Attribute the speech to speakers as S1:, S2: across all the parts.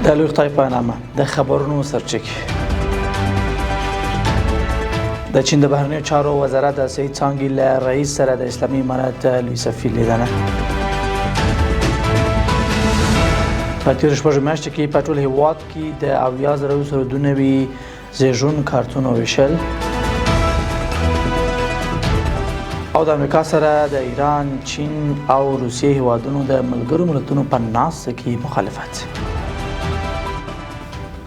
S1: د لوی خدای په نامه د خبرونو سرچکې. د چین د بهرنیو چارو وزارت د سعید څانګې له رئیس سره د اسلامي امارت لوی سفیر لیدنه. په تېرو شپږو میاشتو کې په ټول هېواد کې د 70,000 سرودونوي زیږون کارتونو ویشل او د امریکا سره د ایران، چین او روسیې هېوادونو د ملګرو ملتونو په ناسته کې مخالفت.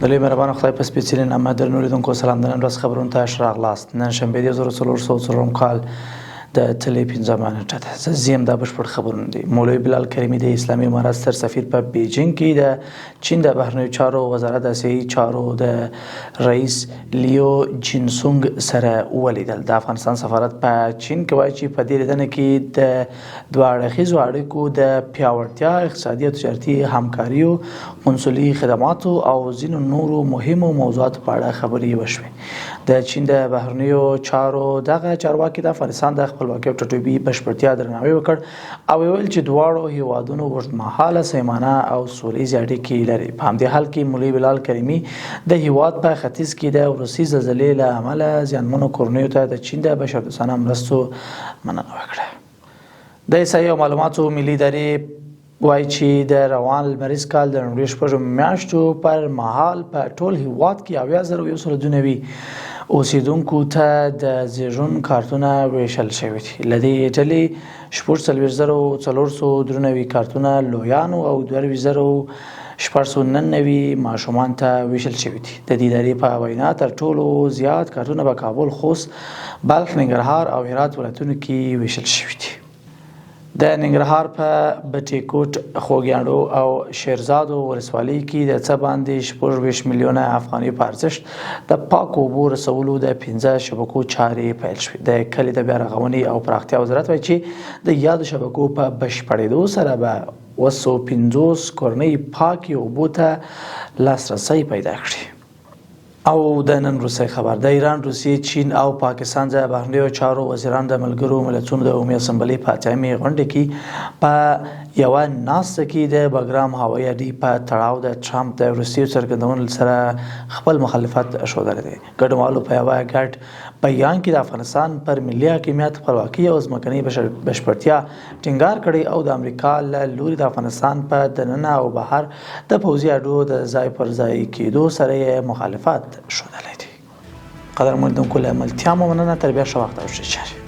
S1: د لوی مهربانه خدای په سپېڅلي نامه درنو لیدونکو سلام. د نن ورځ خبرونو ته ښه راغلاست. نن شنبې 1404 کال د تلې 15 نیټه ده. زه زیم دا بشپړ خبرونه دي. مولوي بلال کریمي د اسلامي امارت ستر سفیر په بیجینګ کې د چین د بهرنیو چارو وزارت د اسیایي چارو د رئیس لیو جینسونګ سره ولیدل. د افغانستان سفارت په چین کې وایي چې په دې لیدنه کې د دوه اړخیزو اړیکو د پیاوړتیا، اقتصادي او تجارتي همکاریو، قنصلي خدماتو او ځینو نورو مهمو موضوعاتو په اړه خبرې وشوې. د چین د بهرنیو چارو دغه چارواکي د افغانستان د خپلواکۍ او ټاټوبي بشپړتیا درناوی وکړ او ویل چې دواړو هیوادونو اوږدمهاله صمیمانه او سولیزې اړیکې لري. په همدې حال کې مولوي بلال کریمي د هیواد په ختیځ کې د وروستۍ زلزلې له امله زیانمنو کورنیو ته د چین د بشردوستانه مرستو مننه وکړه. د احصایې او معلوماتو ملي ادارې وایي چې د روان لمریز کال د لومړیو شپږو میاشتو پر مهال په ټول هیواد کې 70,000 سرودونوي اوسیدونکو ته د زیږون کارتونه ویشل شوي دي. له دې ډلې 44,493 کارتونه لویانو او 22,699 ماشومان ته ویشل شوي دي. د دې ادارې په وینا تر ټولو زیات کارتونه په کابل، خوست، بلخ، ننګرهار او هرات ولایتونو کې ویشل شوي دي. د ننګرهار په بټي کوټ، خوږیاڼو او شیرزادو ولسوالۍ کې د څه باندې 24 میلیونه افغانۍ په ارزښت د پاکو اوبو رسولو د 15 شبکو چارې پیل شوې. د کلي د بیا رغونې او پراختیا وزارت وایي چې د یادو شبکو په بشپړېدو سره به 250 کورنۍ پاکې اوبو ته لاسرسی پیدا کړي. او د نن وروستی خبر. د ایران، روسیې، چین او پاکستان د بهرنیو چارو وزیران د ملګرو ملتونو د عمومي اسمبلۍ په اتمې غونډه کې په یوه ناسته کې د بګرام هوایي اډې په تړاو د ټرمپ د وروستیو څرګندونو سره خپل مخالفت ښودلی دی. ګډونوالو په یوه ګډ بیان کې د افغانستان پر ملي حاکمیت، خپلواکۍ او ځمکنۍ بشپړتیا ټینګار کړی او د امریکا له لوري د افغانستان په دننه او بهر د پوځي اډو د ځای پر ځای کېدو سره یې مخالفت ښودلی دی. قدرمن لیدونکو له ملتیا مو مننه. تر بیا ښه وخت او ښه چارې.